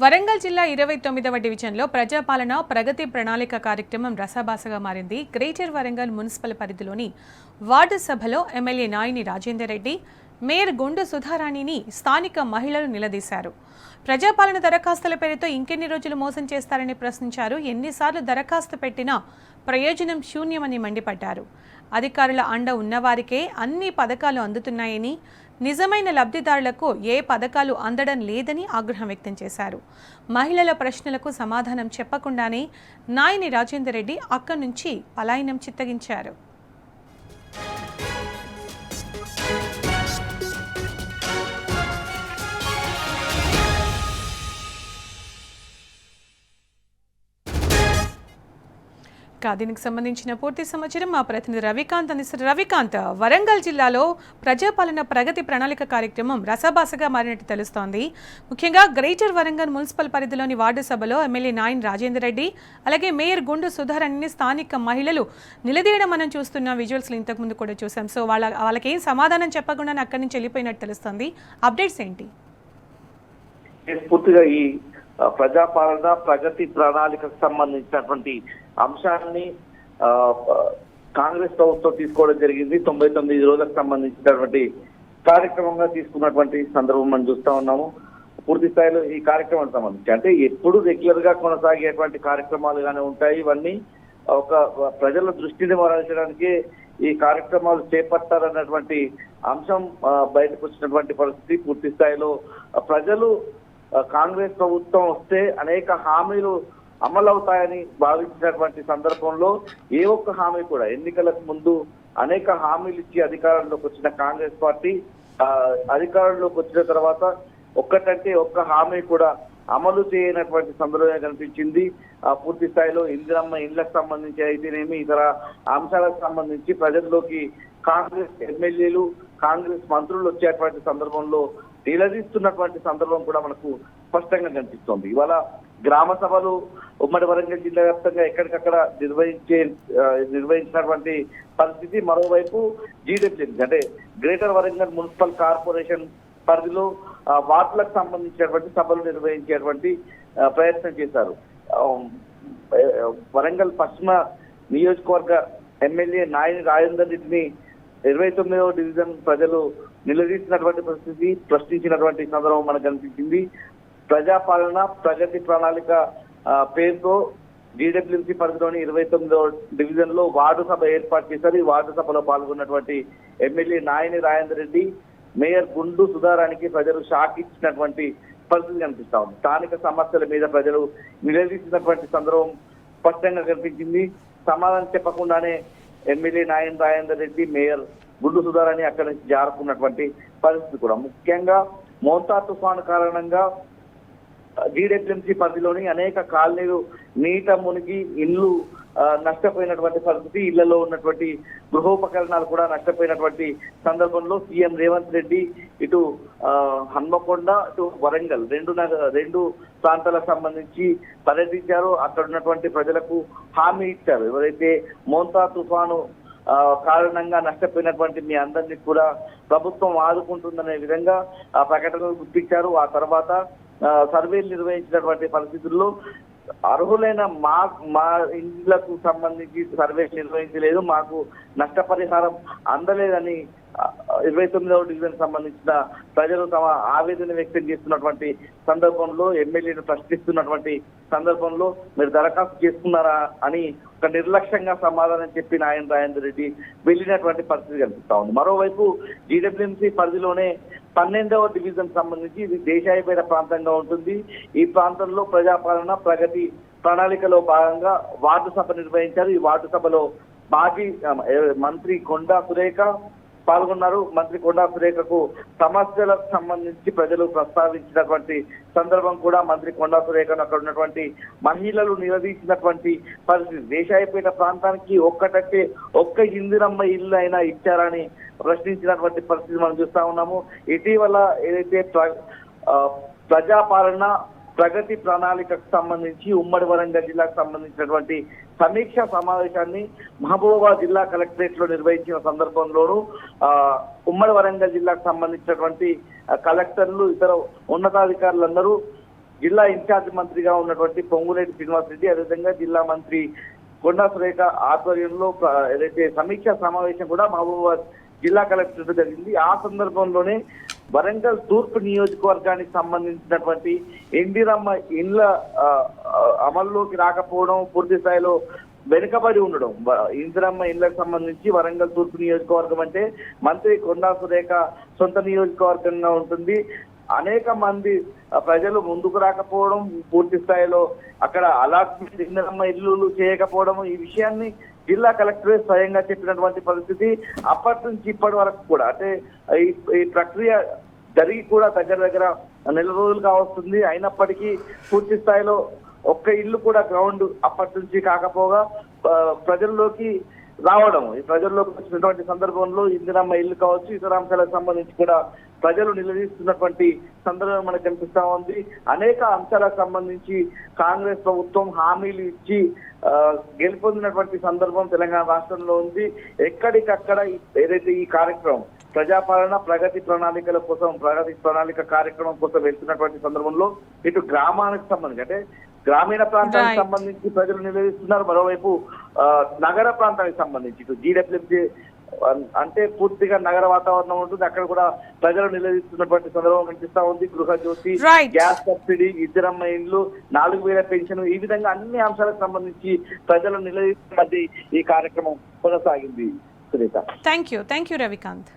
వరంగల్ జిల్లా 29వ డివిజన్లో ప్రజాపాలన ప్రగతి ప్రణాళిక కార్యక్రమం రసాభాసగా మారింది. గ్రేటర్ వరంగల్ మున్సిపల్ పరిధిలోని వార్డు సభలో ఎమ్మెల్యే నాయిని రాజేందర్ రెడ్డి, మేయర్ గుండు సుధారాణిని స్థానిక మహిళలు నిలదీశారు. ప్రజాపాలన దరఖాస్తుల పేరుతో ఇంకెన్ని రోజులు మోసం చేస్తారని ప్రశ్నించారు. ఎన్నిసార్లు దరఖాస్తు పెట్టినా ప్రయోజనం శూన్యమని మండిపడ్డారు. అధికారుల అండ ఉన్నవారికే అన్ని పథకాలు అందుతున్నాయని, నిజమైన లబ్ధిదారులకు ఏ పథకాలు అందడం లేదని ఆగ్రహం వ్యక్తం చేశారు. మహిళల ప్రశ్నలకు సమాధానం చెప్పకుండానే నాయిని రాజేందర్ రెడ్డి అక్కడి నుంచి పలాయనం చిత్తగించారు. దీనికి సంబంధించిన పూర్తి సమాచారం మా ప్రతినిధి రవికాంత్ అందిస్తారు. రవికాంత్, వరంగల్ జిల్లాలో ప్రజాపాలన ప్రగతి ప్రణాళిక కార్యక్రమం రసాభాసగా మారినట్టు తెలుస్తోంది. ముఖ్యంగా గ్రేటర్ వరంగల్ మున్సిపల్ పరిధిలోని వార్డు సభలో ఎమ్మెల్యే నాయిని రాజేందర్ రెడ్డి, అలాగే మేయర్ గుండు సుధారాణిని స్థానిక మహిళలు నిలదీయడం మనం చూస్తున్న విజువల్స్లో ఇంతకుముందు కూడా చూసాం. సో వాళ్ళకి ఏం సమాధానం చెప్పకుండానే అక్కడి నుంచి వెళ్ళిపోయినట్టు తెలుస్తుంది. అప్డేట్స్ ఏంటి? పూర్తిగా ఈ ప్రజాపాలన ప్రగతి ప్రణాళికకు సంబంధించినటువంటి అంశాన్ని కాంగ్రెస్ ప్రభుత్వం తీసుకోవడం జరిగింది. 99 రోజులకు సంబంధించినటువంటి కార్యక్రమంగా తీసుకున్నటువంటి సందర్భం మనం చూస్తా ఉన్నాము. పూర్తి స్థాయిలో ఈ కార్యక్రమానికి సంబంధించి అంటే ఎప్పుడు రెగ్యులర్ గా కొనసాగేటువంటి కార్యక్రమాలుగానే ఉంటాయి. ఇవన్నీ ఒక ప్రజల దృష్టిని మరల్చడానికి ఈ కార్యక్రమాలు చేపట్టాలన్నటువంటి అంశం బయటకు వచ్చినటువంటి పరిస్థితి. పూర్తి స్థాయిలో ప్రజలు కాంగ్రెస్ ప్రభుత్వం వస్తే అనేక హామీలు అమలవుతాయని భావించినటువంటి సందర్భంలో ఏ ఒక్క హామీ కూడా ఎన్నికలకు ముందు అనేక హామీలు ఇచ్చి అధికారంలోకి వచ్చిన కాంగ్రెస్ పార్టీ అధికారంలోకి వచ్చిన తర్వాత ఒక్కటంటే ఒక్క హామీ కూడా అమలు చేయనటువంటి సందర్భంగా కనిపించింది. పూర్తి స్థాయిలో ఇందిరమ్మ ఇండ్లకు సంబంధించి అయితేనేమి ఇతర అంశాలకు సంబంధించి ప్రజల్లోకి కాంగ్రెస్ ఎమ్మెల్యేలు కాంగ్రెస్ మంత్రులు వచ్చేటువంటి సందర్భంలో నిలదీస్తున్నటువంటి సందర్భం కూడా మనకు స్పష్టంగా కనిపిస్తోంది. ఇవాళ గ్రామ సభలు ఉమ్మడి వరంగల్ జిల్లా వ్యాప్తంగా ఎక్కడికక్కడ నిర్వహించినటువంటి పరిస్థితి. మరోవైపు జీడబ్ల్యూఎంసీ అంటే గ్రేటర్ వరంగల్ మున్సిపల్ కార్పొరేషన్ పరిధిలో వార్డులకు సంబంధించినటువంటి సభలు నిర్వహించేటువంటి ప్రయత్నం చేశారు. వరంగల్ పశ్చిమ నియోజకవర్గ ఎమ్మెల్యే నాయిని రాజేందర్ రెడ్డిని 29వ డివిజన్ ప్రజలు నిలదీసినటువంటి పరిస్థితి, ప్రశ్నించినటువంటి సందర్భం మనకు కనిపించింది. ప్రజాపాలన ప్రగతి ప్రణాళిక పేరుతో జీడబ్ల్యూఎంసీ పరిధిలోని 29వ డివిజన్ లో వార్డు సభ ఏర్పాటు చేశారు. ఈ వార్డు సభలో పాల్గొన్నటువంటి ఎమ్మెల్యే నాయిని రాజేందర్ రెడ్డి, మేయర్ గుండు సుధారానికి ప్రజలు షాక్ ఇచ్చినటువంటి పరిస్థితి కనిపిస్తా ఉంది. స్థానిక సమస్యల మీద ప్రజలు నిలదీసినటువంటి సందర్భం స్పష్టంగా కనిపించింది. సమాధానం చెప్పకుండానే ఎమ్మెల్యే నాయిని రాజేందర్ రెడ్డి, మేయర్ గుండు సుధారాని అక్కడి నుంచి జారుకున్నటువంటి పరిస్థితి కూడా. ముఖ్యంగా మోంతా తుఫాను కారణంగా జీడబ్ల్యూఎంసీ పరిధిలోని అనేక కాలనీలు నీట మునిగి ఇల్లు నష్టపోయినటువంటి పరిస్థితి, ఇళ్లలో ఉన్నటువంటి గృహోపకరణాలు కూడా నష్టపోయినటువంటి సందర్భంలో సీఎం రేవంత్ రెడ్డి ఇటు హన్మకొండ ఇటు వరంగల్ రెండు ప్రాంతాలకు సంబంధించి పర్యటించారు. అక్కడ ఉన్నటువంటి ప్రజలకు హామీ ఇచ్చారు. ఎవరైతే మోంతా తుఫాను కారణంగా నష్టపోయినటువంటి మీ అందరినీ కూడా ప్రభుత్వం ఆదుకుంటుందనే విధంగా ఆ ప్రకటనలు గుర్తించారు. ఆ తర్వాత సర్వేలు నిర్వహించినటువంటి పరిస్థితుల్లో అర్హులైన మా ఇండ్లకు సంబంధించి సర్వే నిర్వహించలేదు, మాకు నష్టపరిహారం అందలేదని 29వ డివిజన్ సంబంధించిన ప్రజలు తమ ఆవేదన వ్యక్తం చేస్తున్నటువంటి సందర్భంలో ఎమ్మెల్యేను ప్రశ్నిస్తున్నటువంటి సందర్భంలో మీరు దరఖాస్తు చేసుకున్నారా అని ఒక నిర్లక్ష్యంగా సమాధానం చెప్పి నాయని రాజేందర్ రెడ్డి వెళ్ళినటువంటి పరిస్థితి కనిపిస్తా ఉంది. మరోవైపు జీడబ్ల్యూఎంసీ పరిధిలోనే 12వ డివిజన్ సంబంధించి ఇది దేశాయిపేట ప్రాంతంగా ఉంటుంది. ఈ ప్రాంతంలో ప్రజాపాలన ప్రగతి ప్రణాళికలో భాగంగా వార్డు సభ నిర్వహించారు. ఈ వార్డు సభలో మాజీ మంత్రి కొండా సురేఖ పాల్గొన్నారు. మంత్రి కొండా సురేఖకు సమస్యలకు సంబంధించి ప్రజలు ప్రస్తావించినటువంటి సందర్భం కూడా మంత్రి కొండా సురేఖను అక్కడ ఉన్నటువంటి మహిళలు నిలదీసినటువంటి పరిస్థితి. దేశాయిపేట ప్రాంతానికి ఒక్కటంటే ఒక్క ఇందిరమ్మ ఇల్లు అయినా ఇచ్చారని ప్రశ్నించినటువంటి పరిస్థితి మనం చూస్తా ఉన్నాము. ఇటీవల ఏదైతే ప్రజాపాలన ప్రగతి ప్రణాళికకు సంబంధించి ఉమ్మడి వరంగల్ జిల్లాకు సంబంధించినటువంటి సమీక్ష సమావేశాన్ని మహబూబాబాద్ జిల్లా కలెక్టరేట్ లో నిర్వహించిన సందర్భంలోనూ ఉమ్మడి వరంగల్ జిల్లాకు సంబంధించినటువంటి కలెక్టర్లు ఇతర ఉన్నతాధికారులందరూ జిల్లా ఇన్ఛార్జ్ మంత్రిగా ఉన్నటువంటి పొంగులేటి శ్రీనివాసరెడ్డి, అదేవిధంగా జిల్లా మంత్రి కొండా సురేఖ ఆధ్వర్యంలో ఏదైతే సమీక్షా సమావేశం కూడా మహబూబాబాద్ జిల్లా కలెక్టర్ జరిగింది. ఆ సందర్భంలోనే వరంగల్ తూర్పు నియోజకవర్గానికి సంబంధించినటువంటి ఇందిరమ్మ ఇండ్ల అమల్లోకి రాకపోవడం, పూర్తి స్థాయిలో వెనుకబడి ఉండడం, ఇందిరమ్మ ఇండ్లకు సంబంధించి వరంగల్ తూర్పు నియోజకవర్గం అంటే మంత్రి కొండా సురేఖ సొంత నియోజకవర్గంగా ఉంటుంది. అనేక మంది ప్రజలు ముందుకు రాకపోవడం, పూర్తి స్థాయిలో అక్కడ అలాట్మెంట్ ఇందిరమ్మ ఇల్లు చేయకపోవడం, ఈ విషయాన్ని జిల్లా కలెక్టరే స్వయంగా చెప్పినటువంటి పరిస్థితి. అప్పటి నుంచి ఇప్పటి వరకు కూడా అంటే ఈ ప్రక్రియ జరిగి కూడా దగ్గర నెల రోజులుగా వస్తుంది. అయినప్పటికీ పూర్తి స్థాయిలో ఒక్క ఇల్లు కూడా గ్రౌండ్ అప్పటి నుంచి కాకపోగా ప్రజల్లోకి రావడం, ఈ ప్రజల్లోకి వచ్చినటువంటి సందర్భంలో ఇందిరమ్మ ఇల్లు కావచ్చు, ఇతర అంశాలకు సంబంధించి కూడా ప్రజలు నిలదీస్తున్నటువంటి సందర్భం మనకు కనిపిస్తా ఉంది. అనేక అంశాలకు సంబంధించి కాంగ్రెస్ ప్రభుత్వం హామీలు ఇచ్చి గెలుపొందినటువంటి సందర్భం తెలంగాణ రాష్ట్రంలో ఉంది. ఎక్కడికక్కడ ఏదైతే ఈ కార్యక్రమం ప్రజాపాలన ప్రగతి ప్రణాళిక కార్యక్రమం కోసం వెళ్తున్నటువంటి సందర్భంలో ఇటు గ్రామానికి సంబంధించి అంటే గ్రామీణ ప్రాంతానికి సంబంధించి ప్రజలు నిలదీస్తున్నారు. మరోవైపు నగర ప్రాంతానికి సంబంధించి ఇటు జీడబ్ల్యూఎంసీ అంటే పూర్తిగా నగర వాతావరణం ఉంటుంది, అక్కడ కూడా ప్రజలు నిలదీస్తున్నటువంటి సందర్భం కనిపిస్తా ఉంది. గృహజ్యోతి, గ్యాస్ సబ్సిడీ, ఇందిరమ్మ ఇండ్లు, 4000 పెన్షన్, ఈ విధంగా అన్ని అంశాలకు సంబంధించి ప్రజలు నిలదీస్తున్నది ఈ కార్యక్రమం కొనసాగింది. Sunitha, thank you Ravikanth.